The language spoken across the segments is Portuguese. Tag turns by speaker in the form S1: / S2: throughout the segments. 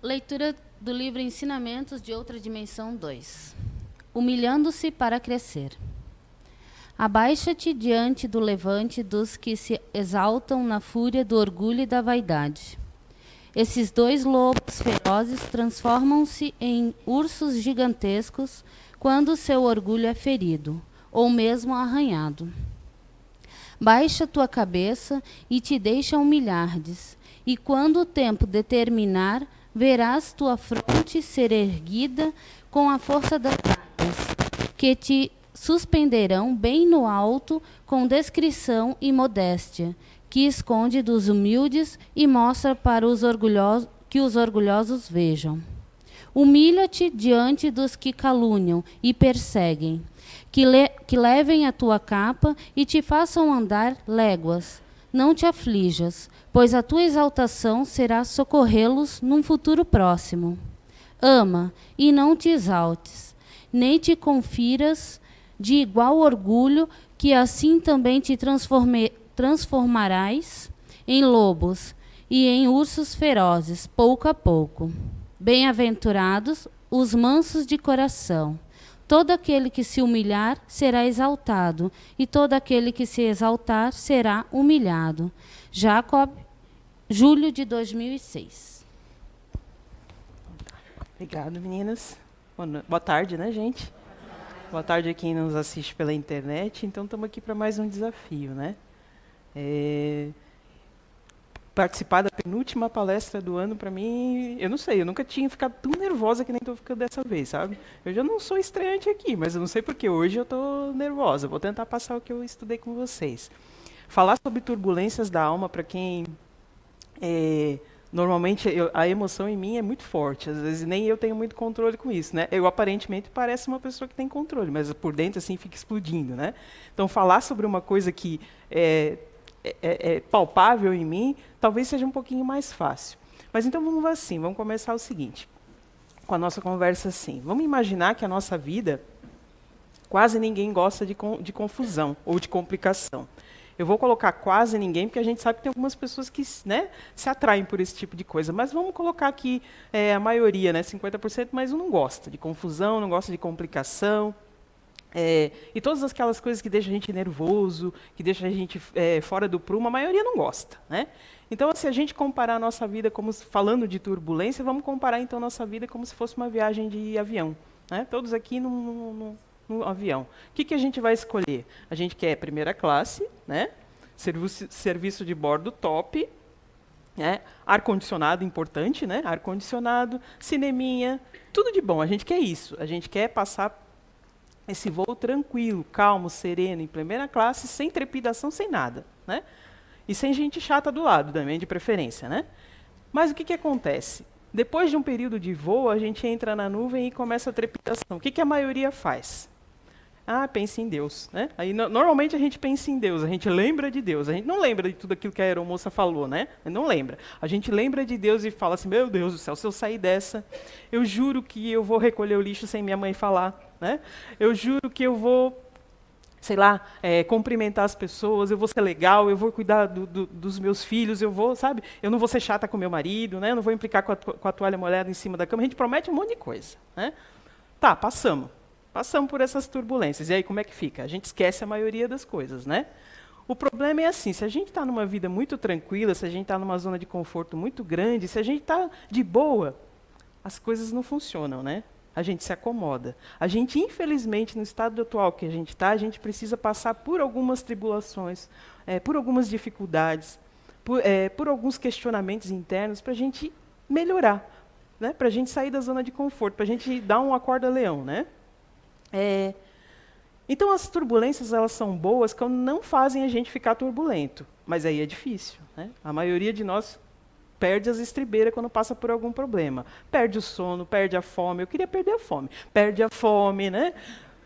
S1: Leitura do livro Ensinamentos de Outra Dimensão 2. Humilhando-se para crescer. Abaixa-te diante do levante dos que se exaltam na fúria do orgulho e da vaidade. Esses dois lobos ferozes transformam-se em ursos gigantescos quando seu orgulho é ferido, ou mesmo arranhado. Baixa tua cabeça e te deixa humilhardes, e quando o tempo determinar, verás tua fronte ser erguida com a força das águas, que te suspenderão bem no alto com discrição e modéstia, que esconde dos humildes e mostra para os orgulhosos, que os orgulhosos vejam. Humilha-te diante dos que caluniam e perseguem, que levem a tua capa e te façam andar léguas. Não te aflijas, pois a tua exaltação será socorrê-los num futuro próximo. Ama e não te exaltes, nem te confiras de igual orgulho, que assim também te transformarás em lobos e em ursos ferozes, pouco a pouco. Bem-aventurados os mansos de coração. Todo aquele que se humilhar será exaltado, e todo aquele que se exaltar será humilhado. Jacob, julho de 2006.
S2: Obrigado, meninas. Boa tarde, né, gente? Boa tarde a quem nos assiste pela internet. Então, estamos aqui para mais um desafio, né? Participar da penúltima palestra do ano, para mim, eu não sei, eu nunca tinha ficado tão nervosa que nem estou ficando dessa vez, sabe? Eu já não sou estreante aqui, mas eu não sei porque hoje eu estou nervosa. Vou tentar passar o que eu estudei com vocês. Falar sobre turbulências da alma, para quem... normalmente, a emoção em mim é muito forte, às vezes nem eu tenho muito controle com isso, né? Eu, aparentemente, pareço uma pessoa que tem controle, mas por dentro, assim, fica explodindo, né? Então, falar sobre uma coisa que é palpável em mim, talvez seja um pouquinho mais fácil. Mas então vamos assim, vamos começar o seguinte, com a nossa conversa assim. Vamos imaginar que a nossa vida, quase ninguém gosta de confusão ou de complicação. Eu vou colocar quase ninguém, porque a gente sabe que tem algumas pessoas que, né, se atraem por esse tipo de coisa. Mas vamos colocar aqui a maioria, né, 50%, mas não gosta de confusão, não gosta de complicação. E todas aquelas coisas que deixam a gente nervoso, que deixam a gente fora do prumo, a maioria não gosta, né? Então, se a gente comparar a nossa vida, falando de turbulência, vamos comparar então a nossa vida como se fosse uma viagem de avião, né? Todos aqui no avião. O que a gente vai escolher? A gente quer primeira classe, né? Serviço de bordo top, né? Ar-condicionado importante, né? Ar-condicionado, cineminha, tudo de bom. A gente quer isso. A gente quer passar esse voo tranquilo, calmo, sereno, em primeira classe, sem trepidação, sem nada, né? E sem gente chata do lado também, de preferência, né? Mas o que acontece? Depois de um período de voo, a gente entra na nuvem e começa a trepidação. O que a maioria faz? Pensa em Deus, né? Aí, normalmente a gente pensa em Deus, a gente lembra de Deus. A gente não lembra de tudo aquilo que a aeromoça falou, né? Não lembra. A gente lembra de Deus e fala assim, meu Deus do céu, se eu sair dessa, eu juro que eu vou recolher o lixo sem minha mãe falar, né? Eu juro que eu vou, sei lá, cumprimentar as pessoas, eu vou ser legal, eu vou cuidar dos meus filhos, eu vou, sabe? Eu não vou ser chata com meu marido, né? Eu não vou implicar com a toalha molhada em cima da cama. A gente promete um monte de coisa, né? Tá, passamos por essas turbulências. E aí, como é que fica? A gente esquece a maioria das coisas, né? O problema é assim, se a gente está numa vida muito tranquila, se a gente está numa zona de conforto muito grande, se a gente está de boa, as coisas não funcionam, né? A gente se acomoda. A gente, infelizmente, no estado atual que a gente está, a gente precisa passar por algumas tribulações, por algumas dificuldades, por alguns questionamentos internos para a gente melhorar, né? Para a gente sair da zona de conforto, para a gente dar um acorda-leão, né? Então, as turbulências, elas são boas quando não fazem a gente ficar turbulento. Mas aí é difícil, né? A maioria de nós perde as estribeiras quando passa por algum problema. Perde o sono, perde a fome. Eu queria perder a fome. Perde a fome, né?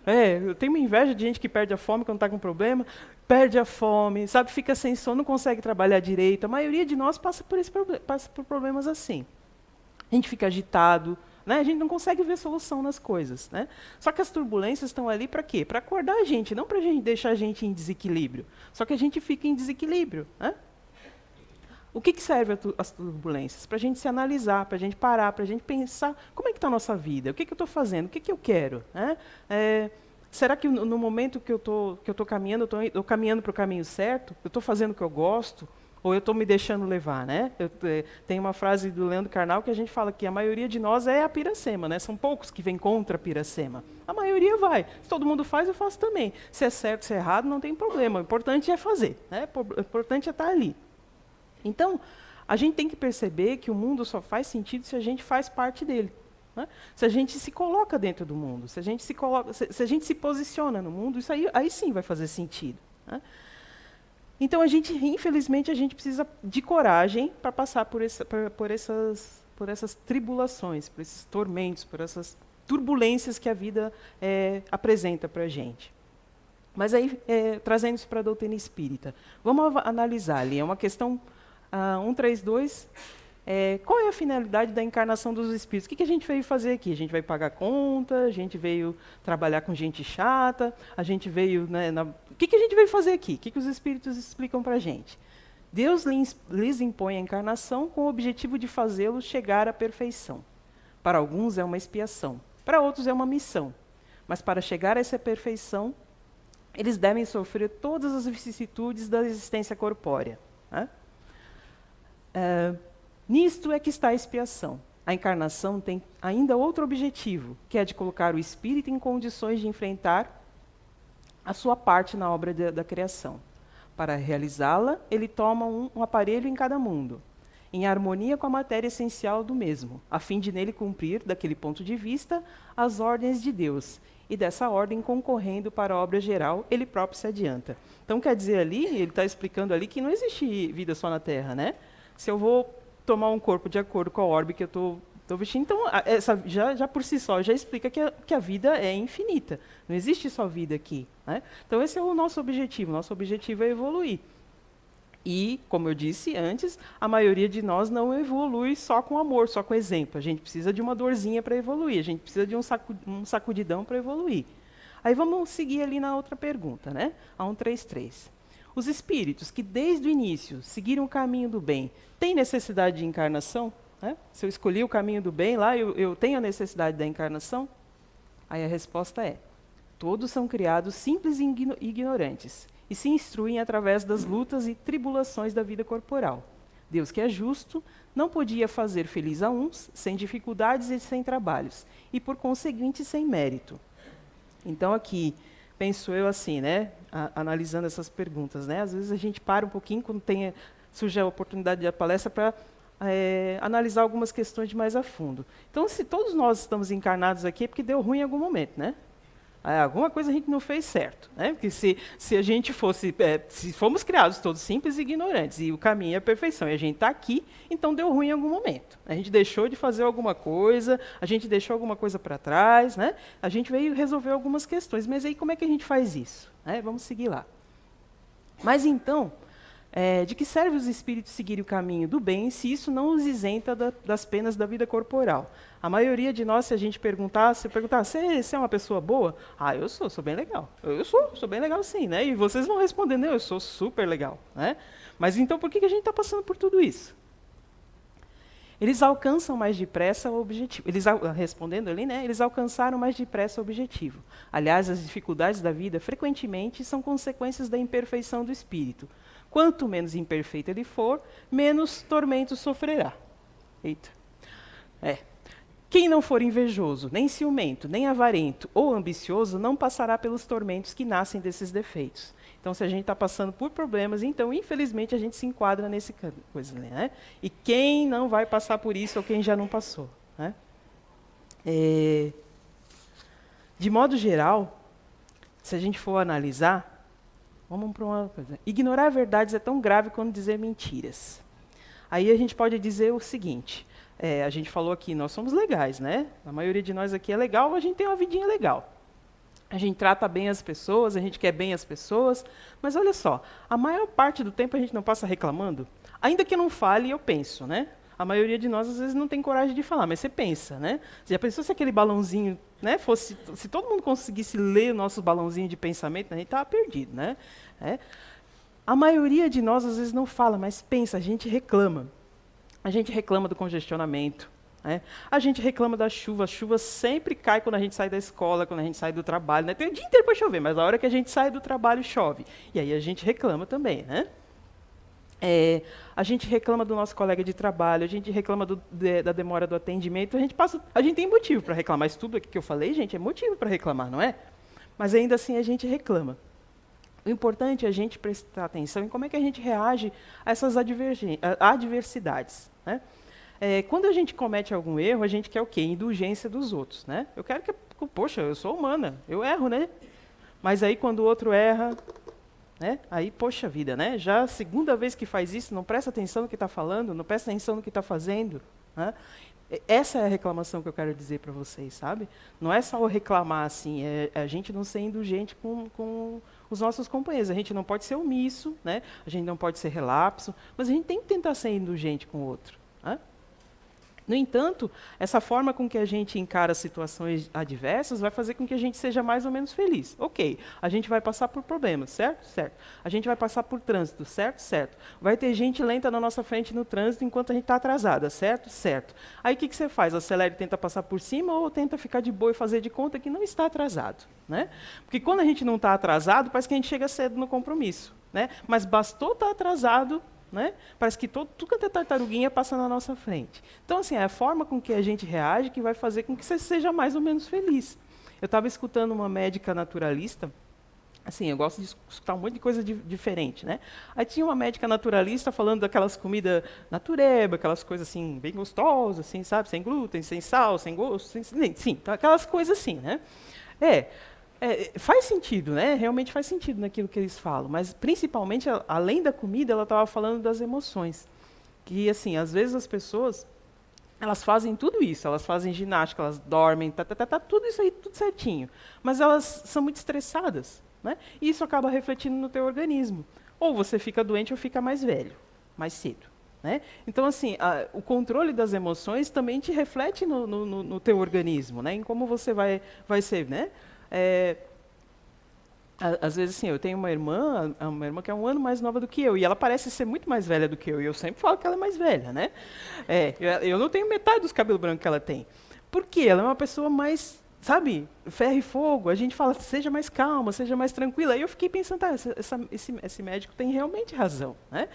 S2: Eu tenho uma inveja de gente que perde a fome quando está com problema. Perde a fome, sabe? Fica sem sono, não consegue trabalhar direito. A maioria de nós passa por problemas assim. A gente fica agitado, né? A gente não consegue ver solução nas coisas, né? Só que as turbulências estão ali para quê? Para acordar a gente, não para deixar a gente em desequilíbrio. Só que a gente fica em desequilíbrio, né? O que serve as turbulências? Para a gente se analisar, para a gente parar, para a gente pensar como é que está a nossa vida, o que eu estou fazendo, o que eu quero. Né? Será que no momento que eu estou caminhando, eu estou caminhando para o caminho certo? Eu estou fazendo o que eu gosto? Ou eu estou me deixando levar? Né? Tem uma frase do Leandro Carnal que a gente fala que a maioria de nós é a piracema. Né? São poucos que vêm contra a piracema. A maioria vai. Se todo mundo faz, eu faço também. Se é certo, se é errado, não tem problema. O importante é fazer. Né? O importante é estar ali. Então, a gente tem que perceber que o mundo só faz sentido se a gente faz parte dele. Né? Se a gente se coloca dentro do mundo, se a gente se posiciona no mundo, isso aí sim vai fazer sentido. Né? Então, infelizmente, a gente precisa de coragem para passar por essas tribulações, por esses tormentos, por essas turbulências que a vida apresenta para a gente. Mas aí, trazendo isso para a doutrina espírita, vamos analisar ali, é uma questão 132, qual é a finalidade da encarnação dos espíritos? O que a gente veio fazer aqui? A gente veio pagar conta, a gente veio trabalhar com gente chata, a gente veio... O que a gente veio fazer aqui? O que os espíritos explicam para a gente? Deus lhes impõe a encarnação com o objetivo de fazê-los chegar à perfeição. Para alguns é uma expiação, para outros é uma missão. Mas para chegar a essa perfeição, eles devem sofrer todas as vicissitudes da existência corpórea. Né? Nisto é que está a expiação. A encarnação tem ainda outro objetivo, que é de colocar o espírito em condições de enfrentar a sua parte na obra da criação. Para realizá-la, ele toma um aparelho em cada mundo, em harmonia com a matéria essencial do mesmo, a fim de nele cumprir, daquele ponto de vista, as ordens de Deus, e dessa ordem, concorrendo para a obra geral, ele próprio se adianta. Então, quer dizer ali, ele está explicando ali que não existe vida só na Terra, né? Se eu vou tomar um corpo de acordo com a orbe que eu estou vestindo, então, já por si só, já explica que a vida é infinita. Não existe só vida aqui. Né? Então, esse é o nosso objetivo. Nosso objetivo é evoluir. E, como eu disse antes, a maioria de nós não evolui só com amor, só com exemplo. A gente precisa de uma dorzinha para evoluir, a gente precisa de um sacudidão para evoluir. Aí vamos seguir ali na outra pergunta, né? A 133. Os espíritos que desde o início seguiram o caminho do bem, têm necessidade de encarnação? Né? Se eu escolhi o caminho do bem lá, eu tenho a necessidade da encarnação? Aí a resposta é: todos são criados simples e ignorantes, e se instruem através das lutas e tribulações da vida corporal. Deus, que é justo, não podia fazer feliz a uns sem dificuldades e sem trabalhos, e por conseguinte sem mérito. Então aqui, penso eu assim, né, analisando essas perguntas, né, às vezes a gente para um pouquinho quando surge a oportunidade da palestra para analisar algumas questões de mais a fundo. Então, se todos nós estamos encarnados aqui, é porque deu ruim em algum momento, né? Alguma coisa a gente não fez certo, né? Porque se a gente fosse, se fomos criados todos simples e ignorantes, e o caminho é a perfeição, e a gente está aqui, então deu ruim em algum momento. A gente deixou de fazer alguma coisa, a gente deixou alguma coisa para trás, né? A gente veio resolver algumas questões, mas aí como é que a gente faz isso? Vamos seguir lá. Mas então, de que serve os espíritos seguirem o caminho do bem, se isso não os isenta das penas da vida corporal? A maioria de nós, se a gente perguntar, você é uma pessoa boa? Eu sou bem legal. Eu sou bem legal sim, né? E vocês vão responder, não, eu sou super legal, né? Mas então, por que a gente está passando por tudo isso? Eles alcançam mais depressa o objetivo. Respondendo ali, né? Eles alcançaram mais depressa o objetivo. Aliás, as dificuldades da vida, frequentemente, são consequências da imperfeição do espírito. Quanto menos imperfeito ele for, menos tormento sofrerá. Eita. Quem não for invejoso, nem ciumento, nem avarento ou ambicioso, não passará pelos tormentos que nascem desses defeitos. Então, se a gente está passando por problemas, então, infelizmente, a gente se enquadra nesse coisa, né? E quem não vai passar por isso ou quem já não passou? Né? De modo geral, se a gente for analisar, vamos para uma coisa. Ignorar verdades é tão grave quanto dizer mentiras. Aí a gente pode dizer o seguinte: a gente falou aqui, nós somos legais, né? A maioria de nós aqui é legal, a gente tem uma vidinha legal. A gente trata bem as pessoas, a gente quer bem as pessoas, mas olha só, a maior parte do tempo a gente não passa reclamando. Ainda que eu não fale, eu penso, né? A maioria de nós, às vezes, não tem coragem de falar, mas você pensa, né? Você já pensou se aquele balãozinho, né, se todo mundo conseguisse ler o nosso balãozinho de pensamento, a gente estava perdido, né? A maioria de nós, às vezes, não fala, mas pensa, a gente reclama. A gente reclama do congestionamento. Né? A gente reclama da chuva. A chuva sempre cai quando a gente sai da escola, quando a gente sai do trabalho. Né? Tem o dia inteiro para chover, mas a hora que a gente sai do trabalho, chove. E aí a gente reclama também. Né? A gente reclama do nosso colega de trabalho, a gente reclama da demora do atendimento. A gente tem motivo para reclamar. Isso tudo aqui que eu falei, gente, é motivo para reclamar, não é? Mas ainda assim a gente reclama. O importante é a gente prestar atenção em como é que a gente reage a essas adversidades. Né? Quando a gente comete algum erro, a gente quer o quê? Indulgência dos outros. Né? Eu quero que, poxa, eu sou humana, eu erro, né? Mas aí quando o outro erra, né? Aí, poxa vida, né? Já a segunda vez que faz isso, não presta atenção no que está falando, não presta atenção no que está fazendo. Né? Essa é a reclamação que eu quero dizer para vocês, sabe? Não é só reclamar assim, é a gente não ser indulgente com os nossos companheiros. A gente não pode ser omisso, né? A gente não pode ser relapso, mas a gente tem que tentar ser indulgente com o outro. Né? No entanto, essa forma com que a gente encara situações adversas vai fazer com que a gente seja mais ou menos feliz. Ok, a gente vai passar por problemas, certo? Certo. A gente vai passar por trânsito, certo? Certo. Vai ter gente lenta na nossa frente no trânsito enquanto a gente está atrasada, certo? Certo. Aí o que você faz? Acelera e tenta passar por cima ou tenta ficar de boa e fazer de conta que não está atrasado? Né? Porque quando a gente não está atrasado, parece que a gente chega cedo no compromisso. Né? Mas bastou estar atrasado, né? Parece que tudo quanto é tartaruguinha passa na nossa frente. Então, assim, é a forma com que a gente reage que vai fazer com que você seja mais ou menos feliz. Eu estava escutando uma médica naturalista, assim, eu gosto de escutar um monte de coisa diferente, né? Aí tinha uma médica naturalista falando daquelas comidas natureba, aquelas coisas assim, bem gostosas, assim, sabe? Sem glúten, sem sal, sem gosto, sim, aquelas coisas assim, né? Faz sentido, né? Realmente faz sentido naquilo que eles falam, mas principalmente, além da comida, ela estava falando das emoções. Que, assim, às vezes as pessoas, elas fazem tudo isso, elas fazem ginástica, elas dormem, tudo isso aí, tudo certinho. Mas elas são muito estressadas, né? E isso acaba refletindo no teu organismo. Ou você fica doente ou fica mais velho, mais cedo. Né? Então, assim, o controle das emoções também te reflete no teu organismo, né? Em como você vai ser, né? Às vezes, assim, eu tenho uma irmã que é um ano mais nova do que eu, e ela parece ser muito mais velha do que eu, e eu sempre falo que ela é mais velha, né? Eu não tenho metade dos cabelos brancos que ela tem. Por quê? Ela é uma pessoa mais, sabe, ferro e fogo. A gente fala, seja mais calma, seja mais tranquila. Aí eu fiquei pensando, esse médico tem realmente razão, né?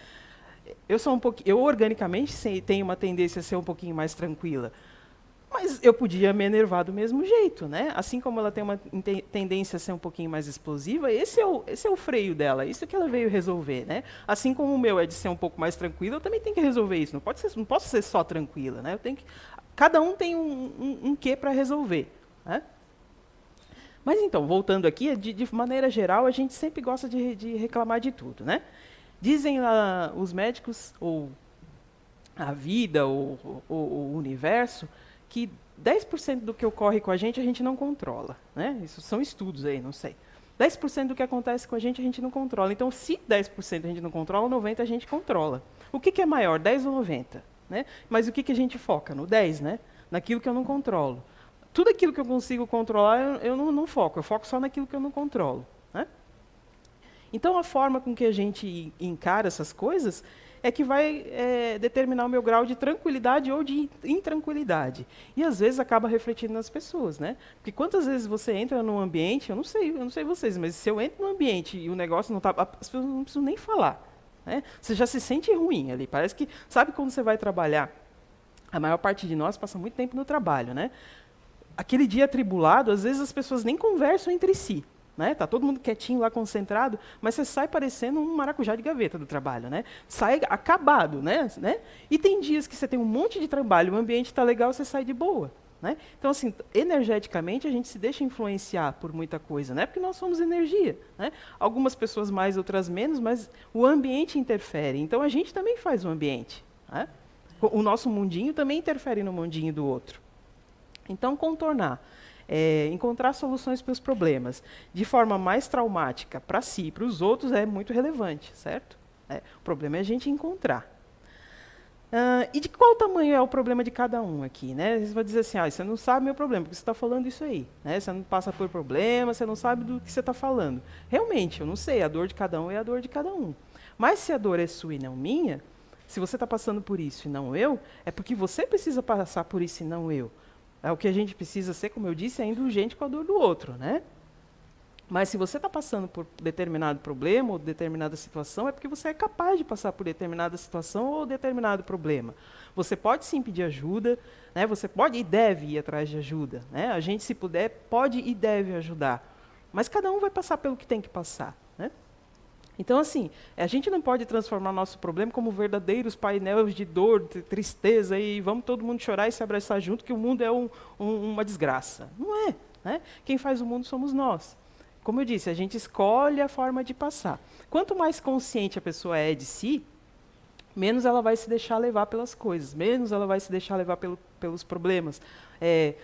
S2: Eu organicamente tenho uma tendência a ser um pouquinho mais tranquila. Mas eu podia me enervar do mesmo jeito, né? Assim como ela tem uma tendência a ser um pouquinho mais explosiva, esse é o freio dela, isso que ela veio resolver, né? Assim como o meu é de ser um pouco mais tranquilo, eu também tenho que resolver isso. Não posso ser só tranquila, né? Cada um tem um quê para resolver, né? Mas então, voltando aqui, de maneira geral, a gente sempre gosta de reclamar de tudo, né? Dizem os médicos, ou a vida, ou o universo, que 10% do que ocorre com a gente não controla. Né? Isso são estudos aí, não sei. 10% do que acontece com a gente não controla. Então, se 10% a gente não controla, 90% a gente controla. O que é maior, 10 ou 90? Né? Mas o que a gente foca? No 10, né? Naquilo que eu não controlo. Tudo aquilo que eu consigo controlar, eu não foco. Eu foco só naquilo que eu não controlo. Né? Então, a forma com que a gente encara essas coisas é que vai determinar o meu grau de tranquilidade ou de intranquilidade. E, às vezes, acaba refletindo nas pessoas. Né? Porque quantas vezes você entra num ambiente, eu não sei vocês, mas se eu entro num ambiente e o negócio não está... As pessoas não precisam nem falar. Né? Você já se sente ruim ali. Parece que... Sabe quando você vai trabalhar? A maior parte de nós passa muito tempo no trabalho. Né? Aquele dia atribulado, às vezes as pessoas nem conversam entre si. Né? Tá todo mundo quietinho lá, concentrado, mas você sai parecendo um maracujá de gaveta do trabalho, né? Sai acabado, né? E tem dias que você tem um monte de trabalho, o ambiente está legal, você sai de boa. Né? Então, assim, energeticamente, a gente se deixa influenciar por muita coisa, né? Porque nós somos energia. Né? Algumas pessoas mais, outras menos, mas o ambiente interfere. Então, a gente também faz o ambiente. Né? O nosso mundinho também interfere no mundinho do outro. Então, contornar. Encontrar soluções para os problemas de forma mais traumática para si e para os outros é muito relevante, certo? O problema é a gente encontrar. E de qual tamanho é o problema de cada um aqui? Né? Você vai dizer assim, você não sabe meu problema, porque você está falando isso aí. Né? Você não passa por problema, você não sabe do que você está falando. Realmente, eu não sei, a dor de cada um é a dor de cada um. Mas se a dor é sua e não minha, se você está passando por isso e não eu, é porque você precisa passar por isso e não eu. É o que a gente precisa ser, como eu disse, é indulgente com a dor do outro, né? Mas se você está passando por determinado problema ou determinada situação, é porque você é capaz de passar por determinada situação ou determinado problema. Você pode sim pedir ajuda, né? Você pode e deve ir atrás de ajuda, né? A gente, se puder, pode e deve ajudar. Mas cada um vai passar pelo que tem que passar, né? Então, assim, a gente não pode transformar nosso problema como verdadeiros painéis de dor, de tristeza, e vamos todo mundo chorar e se abraçar junto, que o mundo é uma desgraça. Não é, né? Quem faz o mundo somos nós. Como eu disse, a gente escolhe a forma de passar. Quanto mais consciente a pessoa é de si, menos ela vai se deixar levar pelas coisas, menos ela vai se deixar levar pelos problemas.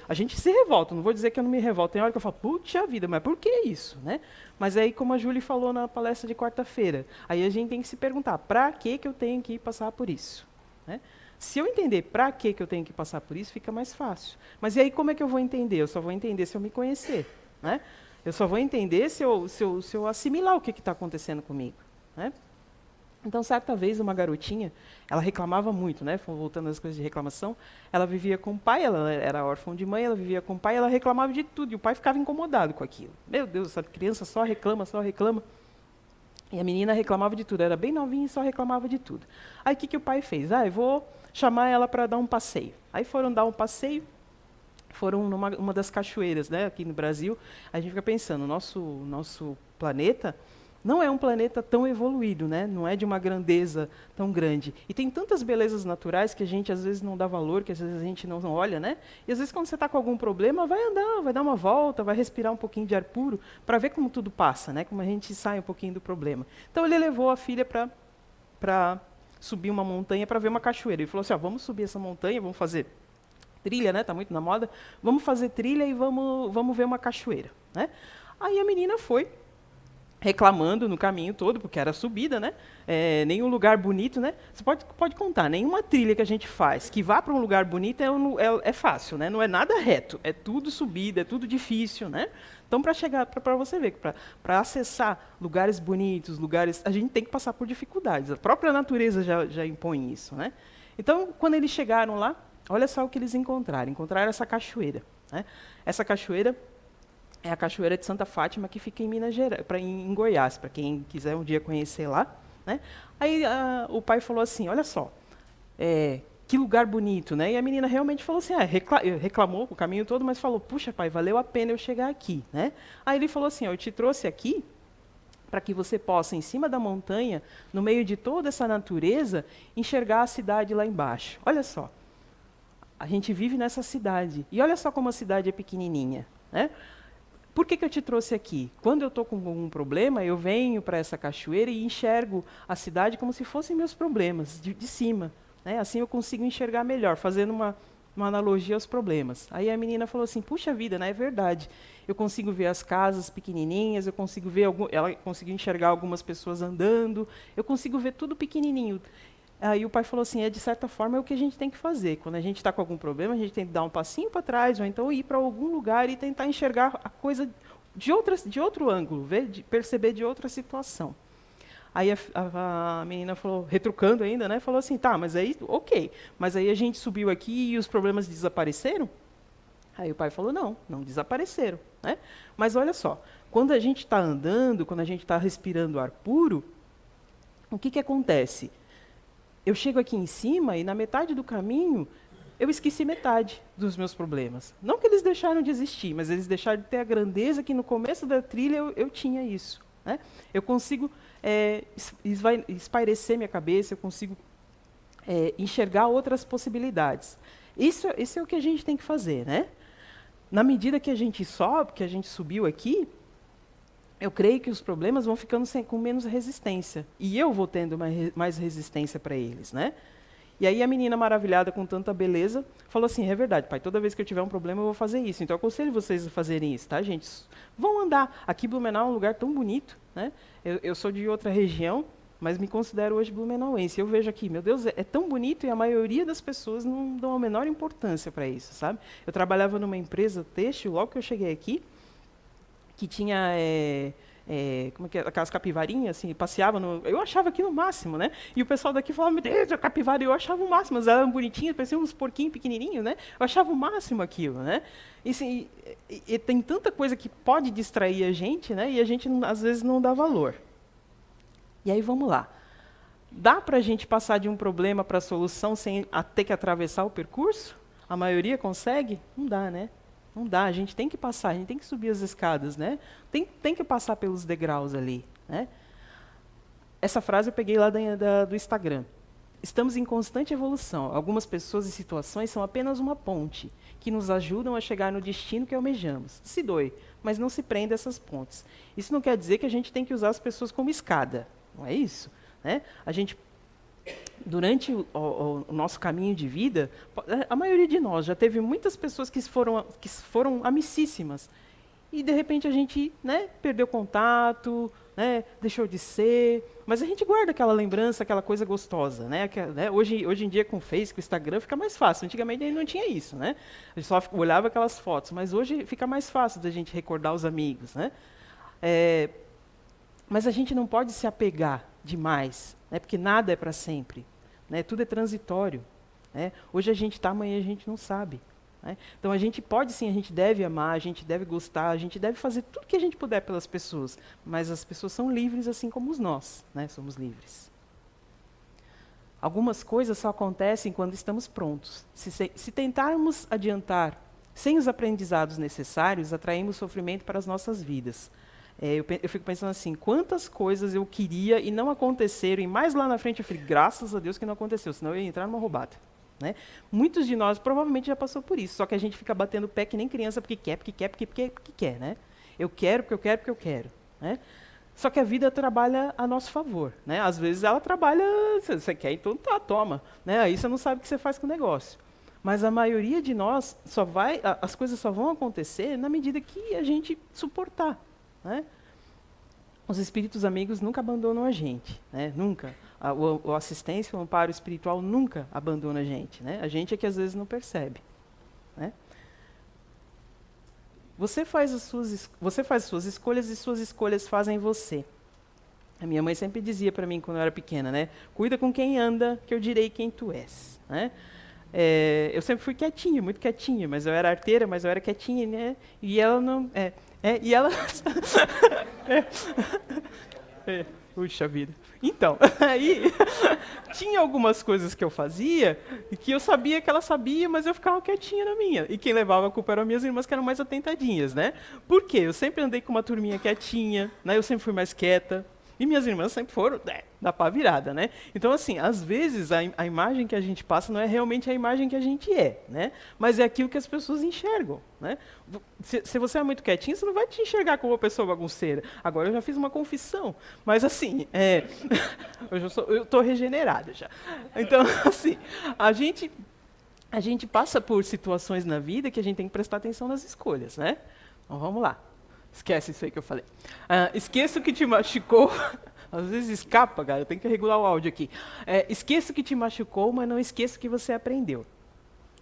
S2: A gente se revolta, não vou dizer que eu não me revolto. Tem hora que eu falo, puxa vida, mas por que isso? Né? Mas aí, como a Júlia falou na palestra de quarta-feira, aí a gente tem que se perguntar, para que eu tenho que passar por isso? Né? Se eu entender para que eu tenho que passar por isso, fica mais fácil. Mas e aí, como é que eu vou entender? Eu só vou entender se eu me conhecer. Né? Eu só vou entender se eu assimilar o que está acontecendo comigo. Né? Então, certa vez, uma garotinha, ela reclamava muito, né? Voltando às coisas de reclamação, ela vivia com o pai, ela era órfã de mãe, ela vivia com o pai, ela reclamava de tudo, e o pai ficava incomodado com aquilo. Meu Deus, essa criança só reclama, só reclama. E a menina reclamava de tudo, era bem novinha e só reclamava de tudo. Aí, o que o pai fez? Eu vou chamar ela para dar um passeio. Aí foram dar um passeio, foram numa das cachoeiras, né, aqui no Brasil. A gente fica pensando, nosso planeta não é um planeta tão evoluído, né? Não é de uma grandeza tão grande. E tem tantas belezas naturais que a gente às vezes não dá valor, que às vezes a gente não olha, né? E às vezes quando você está com algum problema, vai andar, vai dar uma volta, vai respirar um pouquinho de ar puro, para ver como tudo passa, né? Como a gente sai um pouquinho do problema. Então ele levou a filha para subir uma montanha para ver uma cachoeira. Ele falou assim, vamos subir essa montanha, vamos fazer trilha, né? Tá muito na moda. Vamos fazer trilha e vamos ver uma cachoeira, né? Aí a menina foi reclamando no caminho todo, porque era subida, né? Nenhum lugar bonito, né? Você pode contar, nenhuma trilha que a gente faz que vá para um lugar bonito é fácil, né? Não é nada reto, é tudo subida, é tudo difícil, né? Então, para chegar, para você ver, para acessar lugares bonitos, a gente tem que passar por dificuldades. A própria natureza já impõe isso, né? Então, quando eles chegaram lá, olha só o que eles encontraram. Encontraram essa cachoeira, né? Essa cachoeira é a Cachoeira de Santa Fátima, que fica em Minas Gerais, em Goiás, para quem quiser um dia conhecer lá. Né? Aí o pai falou assim, olha só, que lugar bonito. Né? E a menina realmente falou assim, reclamou o caminho todo, mas falou, puxa pai, valeu a pena eu chegar aqui. Né? Aí ele falou assim, eu te trouxe aqui para que você possa, em cima da montanha, no meio de toda essa natureza, enxergar a cidade lá embaixo. Olha só, a gente vive nessa cidade, e olha só como a cidade é pequenininha. Né? Por que eu te trouxe aqui? Quando eu estou com algum problema, eu venho para essa cachoeira e enxergo a cidade como se fossem meus problemas, de cima. Né? Assim eu consigo enxergar melhor, fazendo uma analogia aos problemas. Aí a menina falou assim, puxa vida, né? É verdade. Eu consigo ver as casas pequenininhas, eu consigo ver ela conseguiu enxergar algumas pessoas andando, eu consigo ver tudo pequenininho. Aí o pai falou assim, de certa forma é o que a gente tem que fazer. Quando a gente está com algum problema, a gente tem que dar um passinho para trás, ou então ir para algum lugar e tentar enxergar a coisa de outro ângulo, perceber de outra situação. Aí a menina falou, retrucando ainda, né, falou assim, tá, mas aí, ok, mas aí a gente subiu aqui e os problemas desapareceram? Aí o pai falou, não desapareceram. Né? Mas olha só, quando a gente está andando, quando a gente está respirando ar puro, o que acontece? Eu chego aqui em cima e na metade do caminho eu esqueci metade dos meus problemas. Não que eles deixaram de existir, mas eles deixaram de ter a grandeza que no começo da trilha eu tinha isso. Né? Eu consigo espairecer minha cabeça, eu consigo enxergar outras possibilidades. Isso é o que a gente tem que fazer. Né? Na medida que a gente sobe, que a gente subiu aqui, eu creio que os problemas vão ficando com menos resistência. E eu vou tendo mais resistência para eles. Né? E aí a menina, maravilhada com tanta beleza, falou assim, é verdade, pai, toda vez que eu tiver um problema eu vou fazer isso. Então eu aconselho vocês a fazerem isso, tá, gente? Vão andar. Aqui Blumenau é um lugar tão bonito. Né? Eu sou de outra região, mas me considero hoje blumenauense. Eu vejo aqui, meu Deus, é tão bonito e a maioria das pessoas não dão a menor importância para isso, sabe? Eu trabalhava numa empresa têxtil, logo que eu cheguei aqui, que tinha como é que é? Aquelas capivarinhas, assim, passeava eu achava aquilo o máximo, né? E o pessoal daqui falava, meu Deus, a capivara, eu achava o máximo, mas elas eram bonitinhas, pareciam uns porquinhos pequenininhos, né? Eu achava o máximo aquilo, né? E, assim, e tem tanta coisa que pode distrair a gente, né? E a gente, às vezes, não dá valor. E aí, vamos lá. Dá para a gente passar de um problema para a solução sem ter que atravessar o percurso? A maioria consegue? Não dá, né? Não dá, a gente tem que passar, a gente tem que subir as escadas, né? Tem que passar pelos degraus ali, né? Essa frase eu peguei lá do Instagram. Estamos em constante evolução. Algumas pessoas e situações são apenas uma ponte que nos ajudam a chegar no destino que almejamos. Se doe, mas não se prenda a essas pontes. Isso não quer dizer que a gente tem que usar as pessoas como escada, não é isso? Né? A gente, durante o nosso caminho de vida, a maioria de nós já teve muitas pessoas que foram amicíssimas. E, de repente, a gente, né, perdeu contato, né, deixou de ser. Mas a gente guarda aquela lembrança, aquela coisa gostosa. Né, hoje em dia, com o Face, com o Instagram, fica mais fácil. Antigamente, ainda não tinha isso. Né? A gente só olhava aquelas fotos. Mas hoje fica mais fácil da gente recordar os amigos. Né? Mas a gente não pode se apegar demais, né, porque nada é para sempre. Né, tudo é transitório. Né? Hoje a gente está, amanhã a gente não sabe. Né? Então a gente pode sim, a gente deve amar, a gente deve gostar, a gente deve fazer tudo que a gente puder pelas pessoas, mas as pessoas são livres assim como nós, né? Somos livres. Algumas coisas só acontecem quando estamos prontos. Se tentarmos adiantar sem os aprendizados necessários, atraímos sofrimento para as nossas vidas. Eu fico pensando assim, quantas coisas eu queria e não aconteceram, e mais lá na frente eu falei, graças a Deus que não aconteceu, senão eu ia entrar numa roubada. Né? Muitos de nós provavelmente já passou por isso, só que a gente fica batendo o pé que nem criança porque quer. Né? Eu quero, porque eu quero, porque eu quero. Né? Só que a vida trabalha a nosso favor. Né? Às vezes ela trabalha, você quer, então tá, toma. Né? Aí você não sabe o que você faz com o negócio. Mas a maioria de nós, as coisas só vão acontecer na medida que a gente suportar. Né? Os espíritos amigos nunca abandonam a gente, né? Nunca. O assistência, o amparo espiritual nunca abandona a gente. Né? A gente é que às vezes não percebe. Né? Você faz as suas escolhas e suas escolhas fazem você. A minha mãe sempre dizia para mim quando eu era pequena, né? Cuida com quem anda, que eu direi quem tu és. Né? Eu sempre fui quietinha, muito quietinha, mas eu era arteira, mas eu era quietinha, né? E ela não... e ela... Puxa vida. Então, aí tinha algumas coisas que eu fazia e que eu sabia que ela sabia, mas eu ficava quietinha na minha. E quem levava a culpa eram minhas irmãs, que eram mais atentadinhas, né? Por quê? Eu sempre andei com uma turminha quietinha, né? Eu sempre fui mais quieta. E minhas irmãs sempre foram da pá virada, né? Então, assim, às vezes a imagem que a gente passa não é realmente a imagem que a gente é, né? Mas é aquilo que as pessoas enxergam, né? Se você é muito quietinho, você não vai te enxergar como uma pessoa bagunceira. Agora eu já fiz uma confissão, mas assim, eu estou regenerada já. Então, assim, a gente passa por situações na vida que a gente tem que prestar atenção nas escolhas, né? Então, vamos lá. Esquece isso aí que eu falei. Esqueça o que te machucou. Às vezes escapa, cara. Eu tenho que regular o áudio aqui. Esqueça o que te machucou, mas não esqueça o que você aprendeu.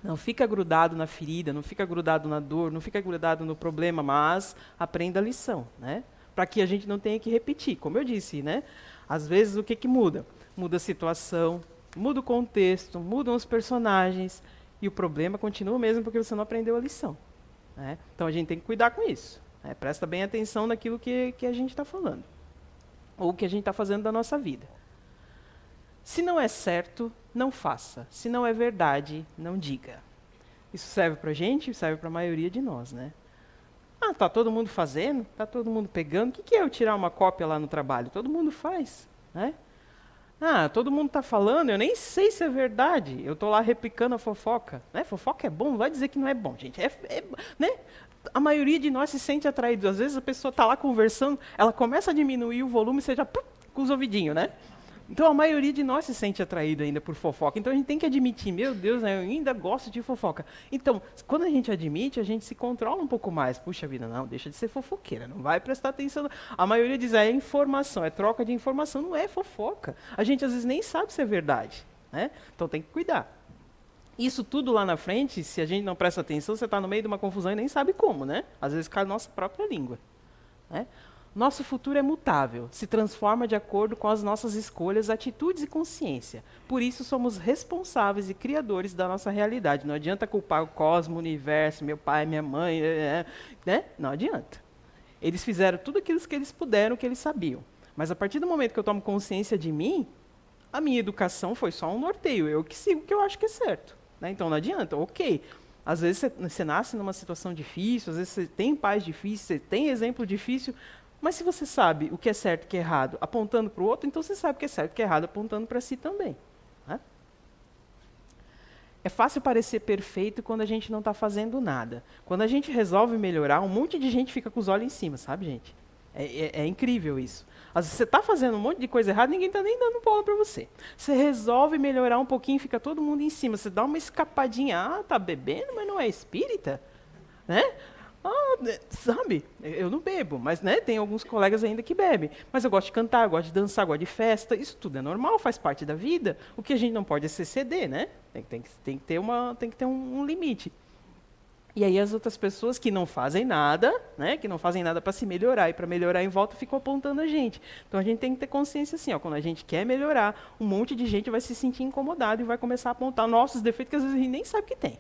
S2: Não fica grudado na ferida, não fica grudado na dor, não fica grudado no problema, mas aprenda a lição, né? Para que a gente não tenha que repetir. Como eu disse, né? Às vezes o que muda? Muda a situação, muda o contexto, mudam os personagens e o problema continua o mesmo porque você não aprendeu a lição. Né? Então a gente tem que cuidar com isso. Presta bem atenção naquilo que a gente está falando. Ou que a gente está fazendo da nossa vida. Se não é certo, não faça. Se não é verdade, não diga. Isso serve para a gente, serve para a maioria de nós. Né? Tá todo mundo fazendo, tá todo mundo pegando. O que é eu tirar uma cópia lá no trabalho? Todo mundo faz. Né? Todo mundo está falando, eu nem sei se é verdade. Eu estou lá replicando a fofoca. Né? Fofoca é bom, não vai dizer que não é bom, gente. Né? A maioria de nós se sente atraído. Às vezes a pessoa está lá conversando, ela começa a diminuir o volume, você já com os ouvidinhos, né? Então a maioria de nós se sente atraído ainda por fofoca. Então a gente tem que admitir, meu Deus, né, eu ainda gosto de fofoca. Então, quando a gente admite, a gente se controla um pouco mais. Puxa vida, não, deixa de ser fofoqueira, não vai prestar atenção. A maioria diz, é informação, é troca de informação, não é fofoca. A gente às vezes nem sabe se é verdade. Né? Então tem que cuidar. Isso tudo lá na frente, se a gente não presta atenção, você está no meio de uma confusão e nem sabe como, né? Às vezes cai na nossa própria língua. Né? Nosso futuro é mutável, se transforma de acordo com as nossas escolhas, atitudes e consciência. Por isso somos responsáveis e criadores da nossa realidade. Não adianta culpar o cosmos, o universo, meu pai, minha mãe, né? Não adianta. Eles fizeram tudo aquilo que eles puderam, que eles sabiam. Mas a partir do momento que eu tomo consciência de mim, a minha educação foi só um norteio. Eu que sigo o que eu acho que é certo. Né? Então não adianta, ok. Às vezes você nasce numa situação difícil, às vezes você tem pais difíceis, você tem exemplo difícil, mas se você sabe o que é certo e o que é errado apontando para o outro, então você sabe o que é certo e o que é errado apontando para si também. Né? É fácil parecer perfeito quando a gente não está fazendo nada. Quando a gente resolve melhorar, um monte de gente fica com os olhos em cima, sabe, gente? É incrível isso. Às vezes você está fazendo um monte de coisa errada, ninguém está nem dando bola para você. Você resolve melhorar um pouquinho, fica todo mundo em cima. Você dá uma escapadinha, tá bebendo, mas não é espírita? Né? Sabe? Eu não bebo, mas né, tem alguns colegas ainda que bebem. Mas eu gosto de cantar, eu gosto de dançar, eu gosto de festa. Isso tudo é normal, faz parte da vida. O que a gente não pode é se exceder, né? Tem que ter um limite. E aí as outras pessoas que não fazem nada, né, que não fazem nada para se melhorar e para melhorar em volta, ficam apontando a gente. Então a gente tem que ter consciência assim, quando a gente quer melhorar, um monte de gente vai se sentir incomodado e vai começar a apontar nossos defeitos que às vezes a gente nem sabe que tem.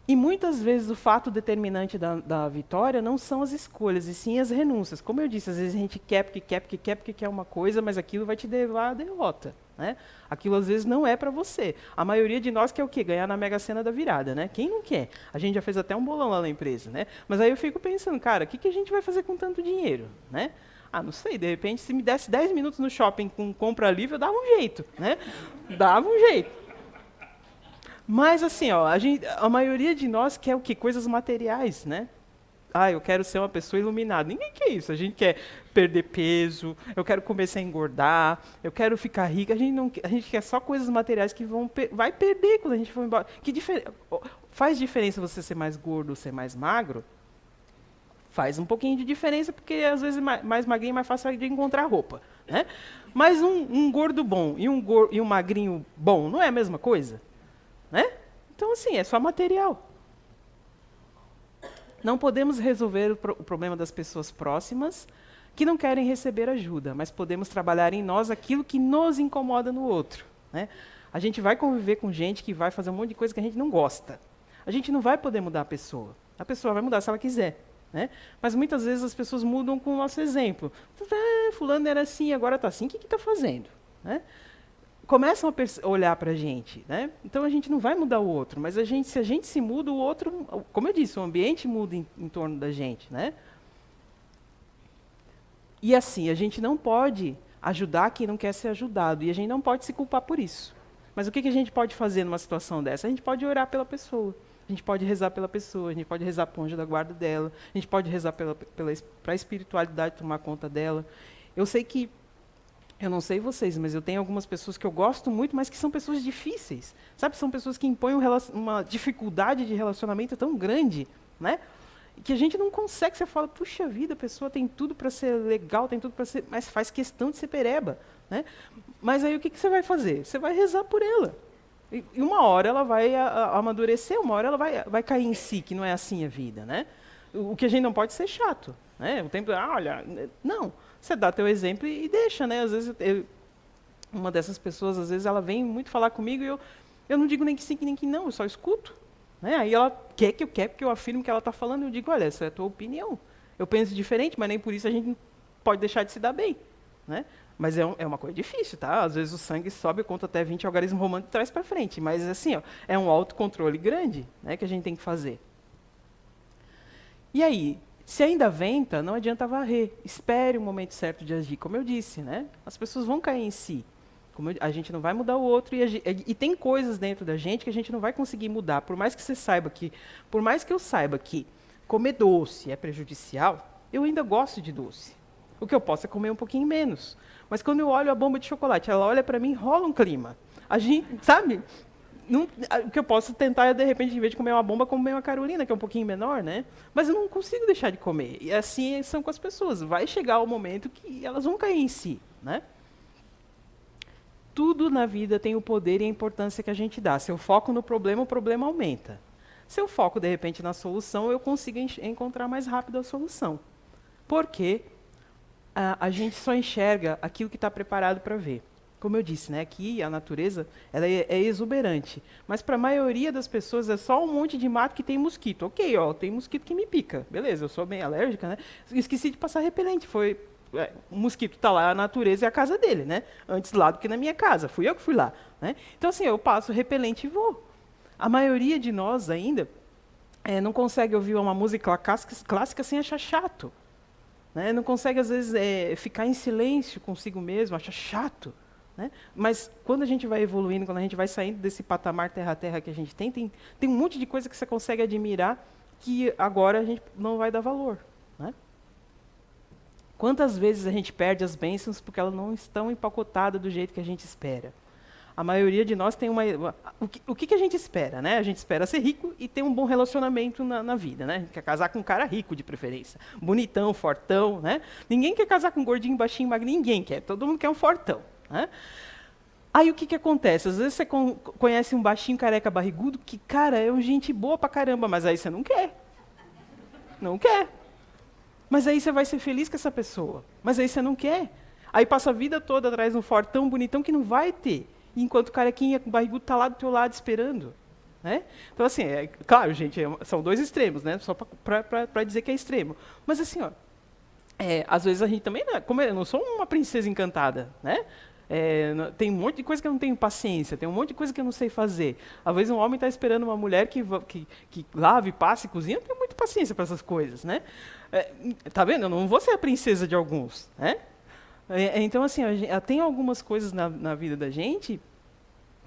S2: E muitas vezes o fato determinante da vitória não são as escolhas, e sim as renúncias. Como eu disse, às vezes a gente quer porque quer uma coisa, mas aquilo vai te levar à derrota. Né? Aquilo às vezes não é para você. A maioria de nós quer o quê? Ganhar na Mega Sena da virada. Né? Quem não quer? A gente já fez até um bolão lá na empresa. Né? Mas aí eu fico pensando, cara, o que a gente vai fazer com tanto dinheiro? Né? Não sei, de repente, se me desse 10 minutos no shopping com compra livre, eu dava um jeito. Né? Dava um jeito. Mas assim, a maioria de nós quer o quê? Coisas materiais, né? Eu quero ser uma pessoa iluminada. Ninguém quer isso. A gente quer perder peso, eu quero começar a engordar, eu quero ficar rica. A gente quer só coisas materiais que vai perder quando a gente for embora. Faz diferença você ser mais gordo ou ser mais magro? Faz um pouquinho de diferença, porque às vezes mais magrinho é mais fácil de encontrar roupa. Né? Mas um gordo bom e um magrinho bom não é a mesma coisa? Né? Então, assim, é só material. Não podemos resolver o problema das pessoas próximas que não querem receber ajuda, mas podemos trabalhar em nós aquilo que nos incomoda no outro. Né? A gente vai conviver com gente que vai fazer um monte de coisa que a gente não gosta. A gente não vai poder mudar a pessoa. A pessoa vai mudar se ela quiser. Né? Mas muitas vezes as pessoas mudam com o nosso exemplo. Fulano era assim, agora está assim, o que está fazendo? Né? Começam a olhar para a gente. Né? Então a gente não vai mudar o outro, mas se a gente se muda, o outro, como eu disse, o ambiente muda em torno da gente. Né? E assim, a gente não pode ajudar quem não quer ser ajudado, e a gente não pode se culpar por isso. Mas o que a gente pode fazer numa situação dessa? A gente pode orar pela pessoa, a gente pode rezar pela pessoa, a gente pode rezar para o anjo da guarda dela, a gente pode rezar para a espiritualidade tomar conta dela. Eu sei que eu não sei vocês, mas eu tenho algumas pessoas que eu gosto muito, mas que são pessoas difíceis. Sabe, são pessoas que impõem uma dificuldade de relacionamento tão grande, né? Que a gente não consegue. Você fala, puxa vida, a pessoa tem tudo para ser legal, tem tudo para ser, mas faz questão de ser pereba. Né? Mas aí o que você vai fazer? Você vai rezar por ela. E uma hora ela vai amadurecer, uma hora ela vai cair em si, que não é assim a vida. Né? O que a gente não pode ser chato. Né? O tempo, olha, não. Você dá teu exemplo e deixa, né? Às vezes, uma dessas pessoas, às vezes, ela vem muito falar comigo e eu não digo nem que sim, nem que não, eu só escuto. Né? Aí ela quer porque eu afirmo que ela está falando, e eu digo, olha, essa é a tua opinião. Eu penso diferente, mas nem por isso a gente pode deixar de se dar bem. Né? Mas é uma coisa difícil, tá? Às vezes o sangue sobe, eu conto até 20 algarismo romano de trás para frente, mas assim, é um autocontrole grande, né, que a gente tem que fazer. E aí, se ainda venta, não adianta varrer. Espere o momento certo de agir. Como eu disse, né? As pessoas vão cair em si. A gente não vai mudar o outro. E tem coisas dentro da gente que a gente não vai conseguir mudar. Por mais que eu saiba que comer doce é prejudicial, eu ainda gosto de doce. O que eu posso é comer um pouquinho menos. Mas quando eu olho a bomba de chocolate, ela olha para mim, rola um clima. A gente, sabe? O que eu posso tentar é, de repente, em vez de comer uma bomba, comer uma Carolina, que é um pouquinho menor, né? Mas eu não consigo deixar de comer. E assim são com as pessoas. Vai chegar o momento que elas vão cair em si, né? Tudo na vida tem o poder e a importância que a gente dá. Se eu foco no problema, o problema aumenta. Se eu foco, de repente, na solução, eu consigo encontrar mais rápido a solução. Porque a gente só enxerga aquilo que está preparado para ver. Como eu disse, né, aqui a natureza ela é exuberante, mas para a maioria das pessoas é só um monte de mato que tem mosquito. Ok, ó, tem mosquito que me pica, beleza, eu sou bem alérgica, né? Esqueci de passar repelente, o mosquito está lá, a natureza é a casa dele, né? Antes lá do que na minha casa, fui eu que fui lá, né? Então assim, eu passo repelente e vou. A maioria de nós ainda não consegue ouvir uma música clássica sem achar chato, né? Não consegue às vezes ficar em silêncio consigo mesmo, acha chato. Né? Mas quando a gente vai evoluindo, quando a gente vai saindo desse patamar terra-terra que a gente tem um monte de coisa que você consegue admirar que agora a gente não vai dar valor. Né? Quantas vezes a gente perde as bênçãos porque elas não estão empacotadas do jeito que a gente espera? A maioria de nós tem o que a gente espera? Né? A gente espera ser rico e ter um bom relacionamento na vida. Né? A gente quer casar com um cara rico, de preferência. Bonitão, fortão. Né? Ninguém quer casar com um gordinho, baixinho, magrinho. Ninguém quer. Todo mundo quer um fortão. Né? Aí o que acontece? Às vezes você conhece um baixinho, careca, barrigudo, que, cara, é um gente boa pra caramba, mas aí você não quer. Não quer. Mas aí você vai ser feliz com essa pessoa. Mas aí você não quer. Aí passa a vida toda atrás de um fortão, bonitão, que não vai ter. Enquanto o carequinha, barrigudo, está lá do teu lado esperando. Né? Então, assim, claro, gente, são dois extremos, né? Só para dizer que é extremo. Mas, assim, ó, às vezes a gente também, como eu não sou uma princesa encantada, né? Tem um monte de coisa que eu não tenho paciência, tem um monte de coisa que eu não sei fazer. Às vezes um homem está esperando uma mulher que lave, passe, cozinha, eu não tenho muita paciência para essas coisas. Né? Tá vendo? Eu não vou ser a princesa de alguns. Né? Então, assim, tem algumas coisas na vida da gente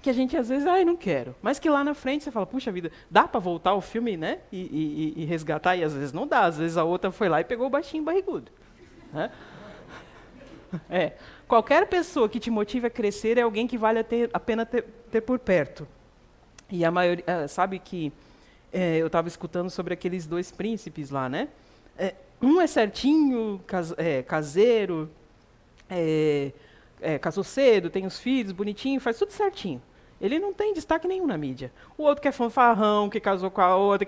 S2: que a gente às vezes, não quero. Mas que lá na frente você fala, puxa vida, dá para voltar ao filme, né? E resgatar, e às vezes não dá. Às vezes a outra foi lá e pegou o baixinho barrigudo. Né? Qualquer pessoa que te motive a crescer é alguém que vale a pena ter por perto. E a maioria, sabe que eu estava escutando sobre aqueles dois príncipes lá, né? Um é certinho, caseiro, casou cedo, tem os filhos, bonitinho, faz tudo certinho. Ele não tem destaque nenhum na mídia. O outro que é fanfarrão, que casou com a outra,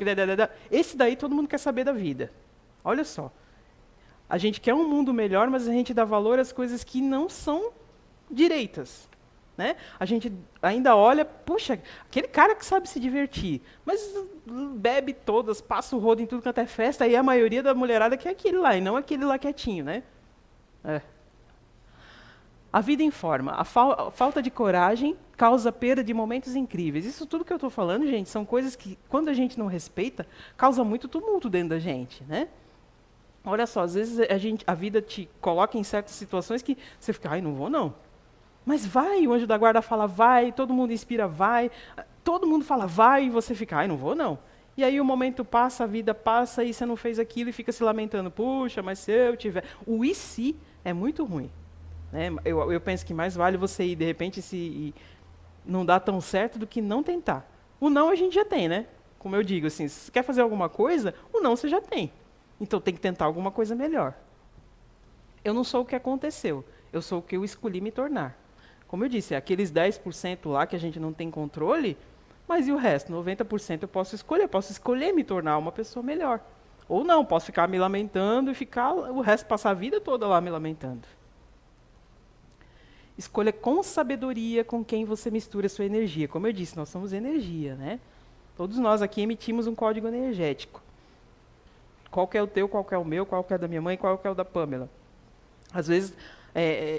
S2: esse daí todo mundo quer saber da vida. Olha só. A gente quer um mundo melhor, mas a gente dá valor às coisas que não são direitas. Né? A gente ainda olha, puxa, aquele cara que sabe se divertir, mas bebe todas, passa o rodo em tudo quanto é festa, e a maioria da mulherada quer aquele lá, e não aquele lá quietinho. Né? A vida informa. A falta de coragem causa perda de momentos incríveis. Isso tudo que eu estou falando, gente, são coisas que, quando a gente não respeita, causa muito tumulto dentro da gente. Né? Olha só, às vezes a vida te coloca em certas situações que você fica, não vou não. Mas vai, o anjo da guarda fala, vai, todo mundo inspira, vai. Todo mundo fala, vai, e você fica, não vou não. E aí o momento passa, a vida passa, e você não fez aquilo e fica se lamentando, puxa, mas se eu tiver... O e se é muito ruim. Né? Eu penso que mais vale você ir, de repente, se não dá tão certo do que não tentar. O não a gente já tem, né? Como eu digo, assim, se você quer fazer alguma coisa, o não você já tem. Então tem que tentar alguma coisa melhor. Eu não sou o que aconteceu, eu sou o que eu escolhi me tornar. Como eu disse, aqueles 10% lá que a gente não tem controle, mas e o resto? 90% eu posso escolher me tornar uma pessoa melhor. Ou não, posso ficar me lamentando e ficar o resto, passar a vida toda lá me lamentando. Escolha com sabedoria com quem você mistura a sua energia. Como eu disse, nós somos energia, né? Todos nós aqui emitimos um código energético. Qual que é o teu, qual que é o meu, qual que é da minha mãe, qual que é o da Pamela. Às vezes,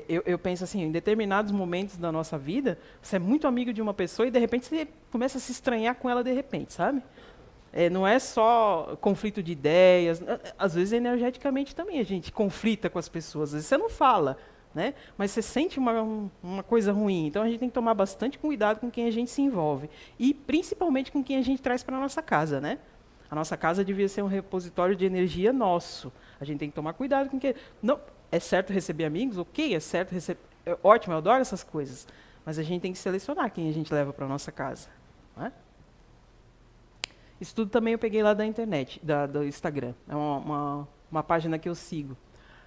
S2: eu penso assim, em determinados momentos da nossa vida, você é muito amigo de uma pessoa e, de repente, você começa a se estranhar com ela de repente, sabe? Não é só conflito de ideias, às vezes, energeticamente também a gente conflita com as pessoas. Às vezes você não fala, né? Mas você sente uma coisa ruim. Então, a gente tem que tomar bastante cuidado com quem a gente se envolve. E, principalmente, com quem a gente traz para a nossa casa, né? A nossa casa devia ser um repositório de energia nosso. A gente tem que tomar cuidado com que... Não, é certo receber amigos? Ok, é certo receber... ótimo, eu adoro essas coisas. Mas a gente tem que selecionar quem a gente leva para a nossa casa. Não é? Isso tudo também eu peguei lá da internet, do Instagram. É uma página que eu sigo.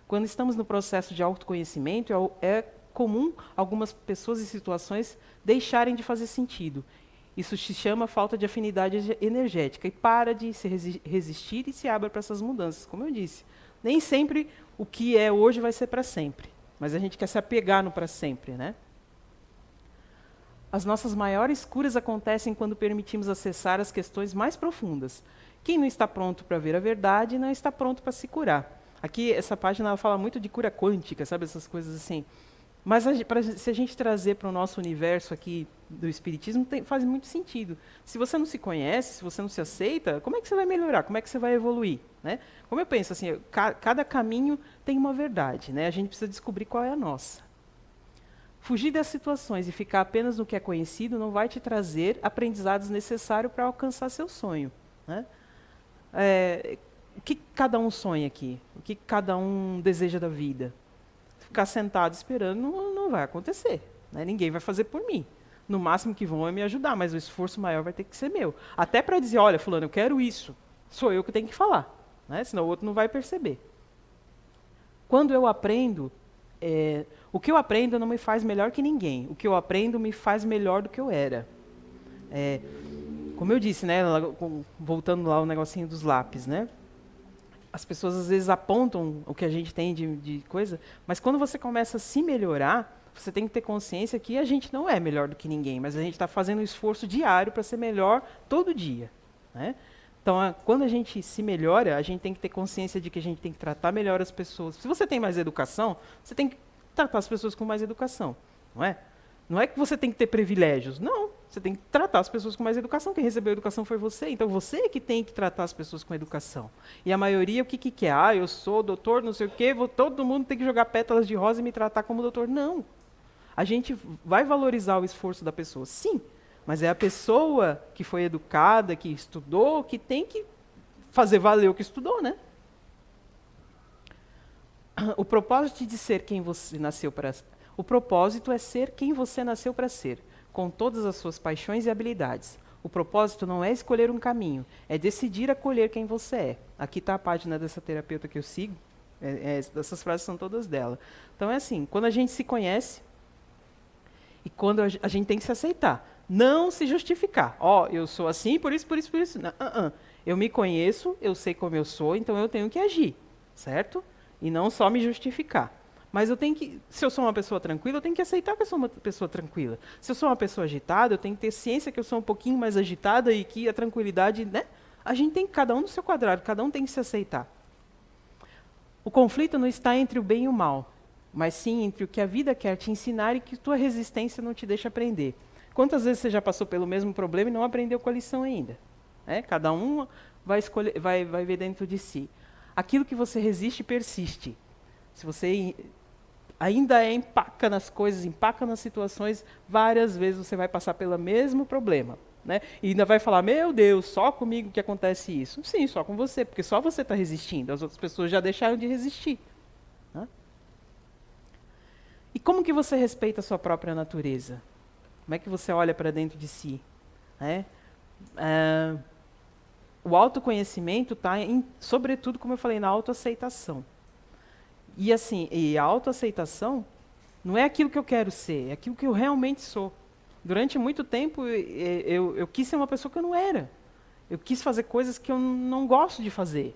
S2: Quando estamos no processo de autoconhecimento, é comum algumas pessoas e situações deixarem de fazer sentido. Isso se chama falta de afinidade energética. E para de se resistir e se abre para essas mudanças. Como eu disse, Nem sempre o que é hoje vai ser para sempre, mas a gente quer se apegar no para sempre, né? As nossas maiores curas acontecem quando permitimos acessar as questões mais profundas. Quem não está pronto para ver a verdade não está pronto para se curar. Aqui, essa página ela fala muito de cura quântica, sabe? Essas coisas assim. Mas se a gente trazer para o nosso universo aqui do Espiritismo, faz muito sentido. Se você não se conhece, se você não se aceita, como é que você vai melhorar? Como é que você vai evoluir? Né? Como eu penso, assim, cada caminho tem uma verdade. Né? A gente precisa descobrir qual é a nossa. Fugir das situações e ficar apenas no que é conhecido não vai te trazer aprendizados necessários para alcançar seu sonho. Né? O que cada um sonha aqui? O que cada um deseja da vida? Ficar sentado esperando não vai acontecer. Né? Ninguém vai fazer por mim. No máximo que vão é me ajudar, mas o esforço maior vai ter que ser meu. Até para dizer, olha, fulano, eu quero isso. Sou eu que tenho que falar. Né? Senão o outro não vai perceber. Quando eu aprendo... o que eu aprendo não me faz melhor que ninguém. O que eu aprendo me faz melhor do que eu era. Como eu disse, né, voltando lá ao negocinho dos lápis, né? As pessoas às vezes apontam o que a gente tem de coisa, mas quando você começa a se melhorar, você tem que ter consciência que a gente não é melhor do que ninguém, mas a gente está fazendo um esforço diário para ser melhor todo dia. Né? Então, quando a gente se melhora, a gente tem que ter consciência de que a gente tem que tratar melhor as pessoas. Se você tem mais educação, você tem que tratar as pessoas com mais educação, não é? Não é que você tem que ter privilégios, não. Você tem que tratar as pessoas com mais educação. Quem recebeu educação foi você, então você é que tem que tratar as pessoas com educação. E a maioria, o que quer? Ah, eu sou doutor, não sei o quê, todo mundo tem que jogar pétalas de rosa e me tratar como doutor. Não. A gente vai valorizar o esforço da pessoa, sim, mas é a pessoa que foi educada, que estudou, que tem que fazer valer o que estudou, né? O propósito de ser quem você nasceu para ser. O propósito é ser quem você nasceu para ser, com todas as suas paixões e habilidades. O propósito não é escolher um caminho, é decidir acolher quem você é. Aqui está a página dessa terapeuta que eu sigo, essas frases são todas dela. Então é assim, quando a gente se conhece e quando a gente tem que se aceitar, não se justificar. Eu sou assim, por isso, por isso, por isso. Não, Eu me conheço, eu sei como eu sou, então eu tenho que agir, certo? E não só me justificar. Mas se eu sou uma pessoa tranquila, eu tenho que aceitar que eu sou uma pessoa tranquila. Se eu sou uma pessoa agitada, eu tenho que ter ciência que eu sou um pouquinho mais agitada e que a tranquilidade, né? A gente tem cada um no seu quadrado, cada um tem que se aceitar. O conflito não está entre o bem e o mal, mas sim entre o que a vida quer te ensinar e que tua resistência não te deixa aprender. Quantas vezes você já passou pelo mesmo problema e não aprendeu com a lição ainda? Cada um vai escolher, vai ver dentro de si. Aquilo que você resiste, persiste. Se você ainda empaca nas coisas, empaca nas situações, várias vezes você vai passar pelo mesmo problema. Né? E ainda vai falar, meu Deus, só comigo que acontece isso. Sim, só com você, porque só você está resistindo, as outras pessoas já deixaram de resistir. Né? E como que você respeita a sua própria natureza? Como é que você olha para dentro de si? Né? O autoconhecimento está, sobretudo, como eu falei, na autoaceitação. E assim, a autoaceitação não é aquilo que eu quero ser, é aquilo que eu realmente sou. Durante muito tempo, eu quis ser uma pessoa que eu não era. Eu quis fazer coisas que eu não gosto de fazer.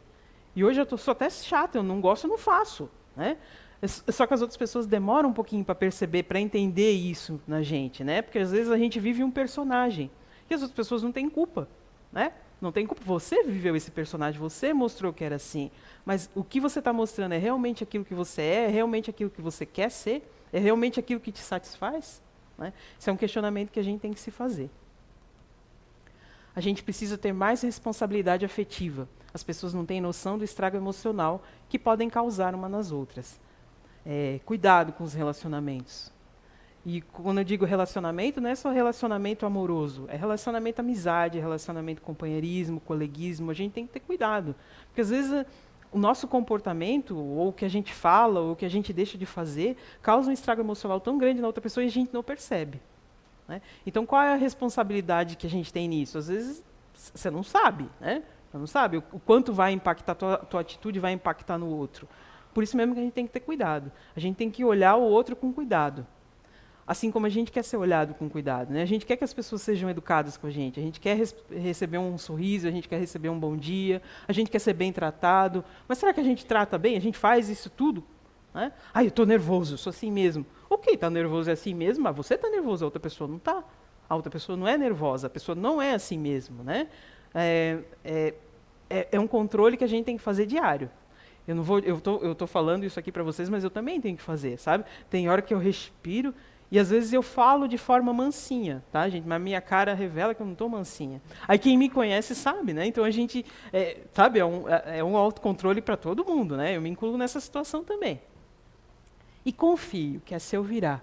S2: E hoje eu sou até chata, eu não gosto, eu não faço. Né? Só que as outras pessoas demoram um pouquinho para perceber, para entender isso na gente. Né? Porque às vezes a gente vive um personagem. E as outras pessoas não têm culpa. Né? Não tem culpa. Você viveu esse personagem, você mostrou que era assim. Mas o que você está mostrando é realmente aquilo que você é realmente aquilo que você quer ser? É realmente aquilo que te satisfaz? Né? Isso é um questionamento que a gente tem que se fazer. A gente precisa ter mais responsabilidade afetiva. As pessoas não têm noção do estrago emocional que podem causar uma nas outras. Cuidado com os relacionamentos. E quando eu digo relacionamento, não é só relacionamento amoroso, é relacionamento amizade, relacionamento companheirismo, coleguismo. A gente tem que ter cuidado. Porque às vezes o nosso comportamento, ou o que a gente fala, ou o que a gente deixa de fazer, causa um estrago emocional tão grande na outra pessoa e a gente não percebe. Né? Então, qual é a responsabilidade que a gente tem nisso? Às vezes, você não sabe. Né? Você não sabe o quanto vai impactar, tua atitude vai impactar no outro. Por isso mesmo que a gente tem que ter cuidado. A gente tem que olhar o outro com cuidado. Assim como a gente quer ser olhado com cuidado, né? A gente quer que as pessoas sejam educadas com a gente quer receber um sorriso, a gente quer receber um bom dia, a gente quer ser bem tratado. Mas será que a gente trata bem? A gente faz isso tudo? Né? Eu estou nervoso, eu sou assim mesmo. Ok, está nervoso é assim mesmo, mas você está nervoso, a outra pessoa não está. A outra pessoa não é nervosa, a pessoa não é assim mesmo. Né? É um controle que a gente tem que fazer diário. Eu estou falando isso aqui para vocês, mas eu também tenho que fazer, sabe? Tem hora que eu respiro e às vezes eu falo de forma mansinha, tá, gente? Mas minha cara revela que eu não estou mansinha. Aí quem me conhece sabe, né? Então a gente, sabe, é um autocontrole para todo mundo, né? Eu me incluo nessa situação também. E confio que é seu virá.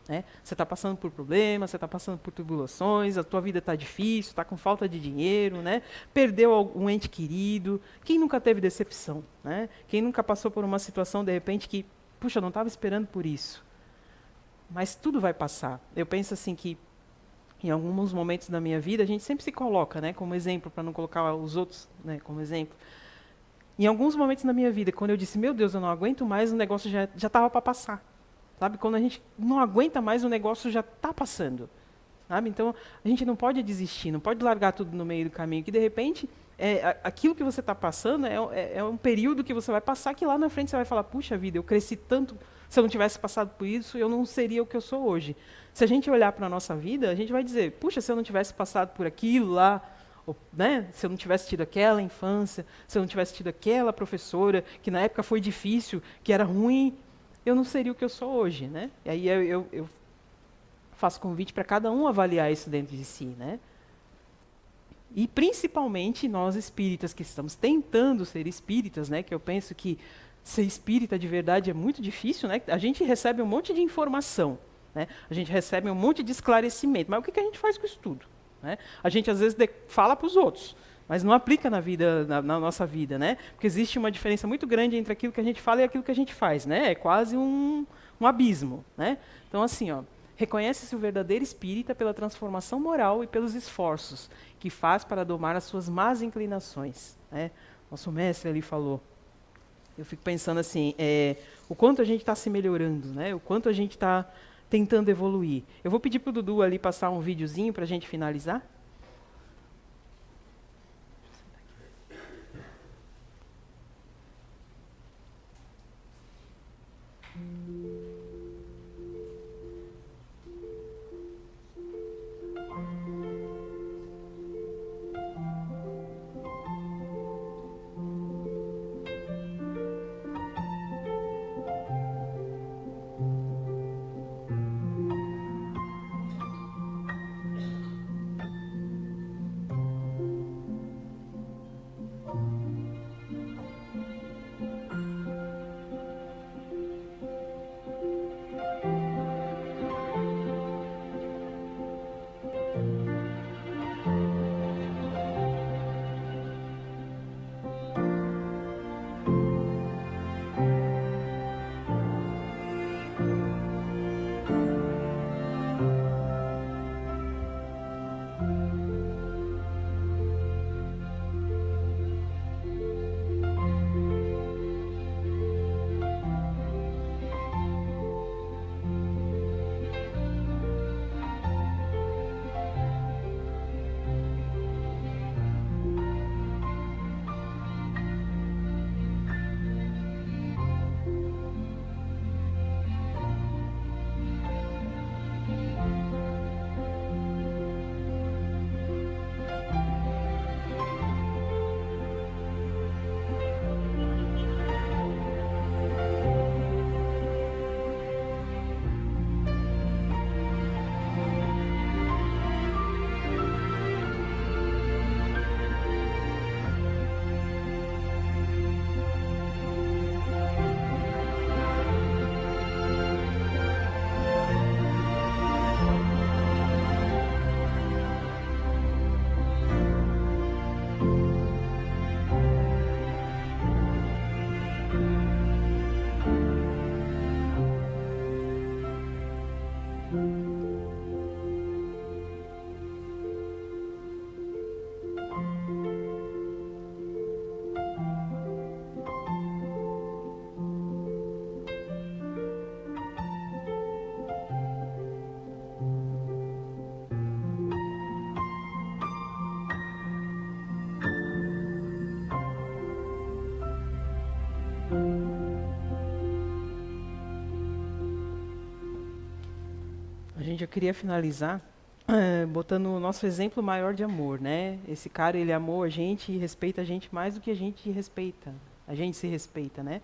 S2: Né? Você está passando por problemas, você está passando por tribulações, a tua vida está difícil, está com falta de dinheiro, né? Perdeu um ente querido. Quem nunca teve decepção? Né? Quem nunca passou por uma situação, de repente, que, puxa, eu não estava esperando por isso. Mas tudo vai passar. Eu penso assim que, em alguns momentos da minha vida, a gente sempre se coloca, né, como exemplo, para não colocar os outros, né, como exemplo. Em alguns momentos da minha vida, quando eu disse, meu Deus, eu não aguento mais, o negócio já estava para passar. Sabe? Quando a gente não aguenta mais, o negócio já está passando. Sabe? Então, a gente não pode desistir, não pode largar tudo no meio do caminho, que de repente, aquilo que você está passando é um período que você vai passar, que lá na frente você vai falar, puxa vida, eu cresci tanto, se eu não tivesse passado por isso, eu não seria o que eu sou hoje. Se a gente olhar para a nossa vida, a gente vai dizer, puxa, se eu não tivesse passado por aquilo lá, né? Se eu não tivesse tido aquela infância, se eu não tivesse tido aquela professora, que na época foi difícil, que era ruim, eu não seria o que eu sou hoje, né? E aí eu faço convite para cada um avaliar isso dentro de si, né? E principalmente nós espíritas que estamos tentando ser espíritas, né? Que eu penso que ser espírita de verdade é muito difícil, né? A gente recebe um monte de informação, né? A gente recebe um monte de esclarecimento, mas o que a gente faz com isso tudo? Né? A gente às vezes fala para os outros, mas não aplica na nossa vida, né? Porque existe uma diferença muito grande entre aquilo que a gente fala e aquilo que a gente faz, né? É quase um abismo, né? Então, assim, reconhece-se o verdadeiro espírita pela transformação moral e pelos esforços que faz para domar as suas más inclinações, né? Nosso mestre ali falou. Eu fico pensando assim, o quanto a gente está se melhorando, né? O quanto a gente está tentando evoluir. Eu vou pedir para o Dudu ali passar um videozinho para a gente finalizar. queria finalizar botando o nosso exemplo maior de amor, né? Esse cara, ele amou a gente e respeita a gente mais do que a gente respeita. A gente se respeita, né?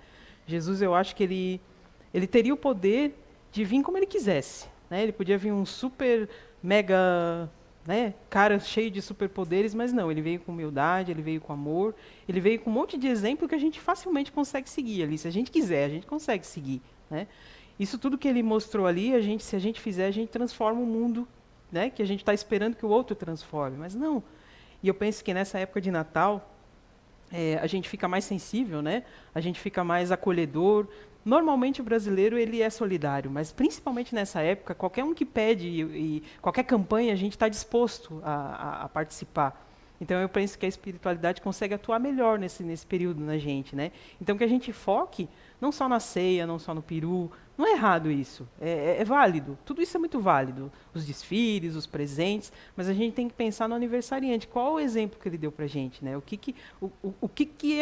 S2: Jesus, eu acho que ele teria o poder de vir como ele quisesse, né? Ele podia vir um super mega, né, cara cheio de superpoderes, mas não, ele veio com humildade, ele veio com amor, ele veio com um monte de exemplo que a gente facilmente consegue seguir ali. Se a gente quiser, a gente consegue seguir, né? Isso tudo que ele mostrou ali, se a gente fizer, a gente transforma o mundo, né, que a gente está esperando que o outro transforme, mas não. E eu penso que nessa época de Natal, a gente fica mais sensível, né? A gente fica mais acolhedor. Normalmente o brasileiro ele é solidário, mas principalmente nessa época, qualquer um que pede e qualquer campanha, a gente está disposto a participar. Então eu penso que a espiritualidade consegue atuar melhor nesse período na gente, né? Então que a gente foque não só na ceia, não só no peru. Não é errado isso, é válido. Tudo isso é muito válido. Os desfiles, os presentes, mas a gente tem que pensar no aniversariante. Qual o exemplo que ele deu para a gente, né? O que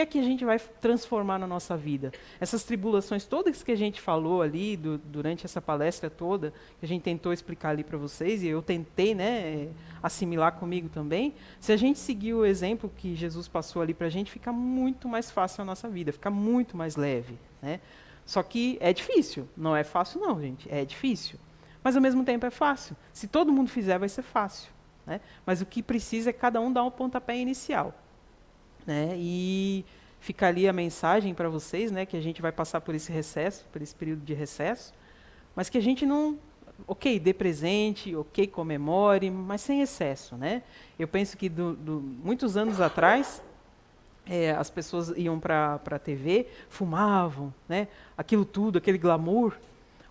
S2: é que a gente vai transformar na nossa vida? Essas tribulações todas que a gente falou ali durante essa palestra toda, que a gente tentou explicar ali para vocês, e eu tentei, né, assimilar comigo também. Se a gente seguir o exemplo que Jesus passou ali para a gente, fica muito mais fácil a nossa vida, fica muito mais leve, né? Só que é difícil, não é fácil não, gente, é difícil. Mas ao mesmo tempo é fácil. Se todo mundo fizer, vai ser fácil, né? Mas o que precisa é cada um dar um pontapé inicial, né? E fica ali a mensagem para vocês, né, que a gente vai passar por esse recesso, por esse período de recesso, mas que a gente não, ok, dê presente, ok, comemore, mas sem excesso, né? Eu penso que muitos anos atrás, as pessoas iam para a TV, fumavam, né? Aquilo tudo, aquele glamour.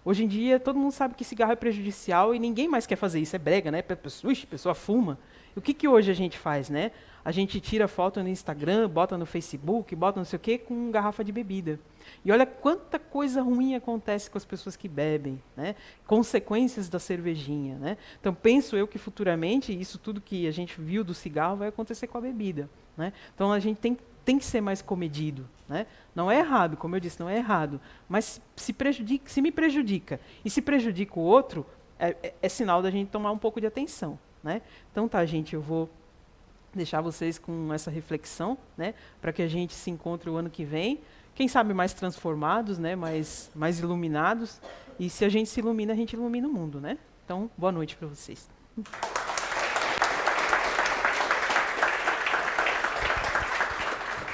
S2: Hoje em dia, todo mundo sabe que cigarro é prejudicial e ninguém mais quer fazer isso. É brega, né? Ixi, a pessoa fuma. E o que hoje a gente faz, né? A gente tira foto no Instagram, bota no Facebook, bota não sei o quê, com garrafa de bebida. E olha quanta coisa ruim acontece com as pessoas que bebem, né? Consequências da cervejinha, né? Então, penso eu que futuramente, isso tudo que a gente viu do cigarro vai acontecer com a bebida, né? Então, a gente tem que ser mais comedido, né? Não é errado, como eu disse, não é errado. Mas se me prejudica e se prejudica o outro, é sinal da gente tomar um pouco de atenção, né? Então, tá, gente, eu vou deixar vocês com essa reflexão, né, para que a gente se encontre o ano que vem, quem sabe mais transformados, né, mais iluminados, e se a gente se ilumina, a gente ilumina o mundo, né? Então, boa noite para vocês.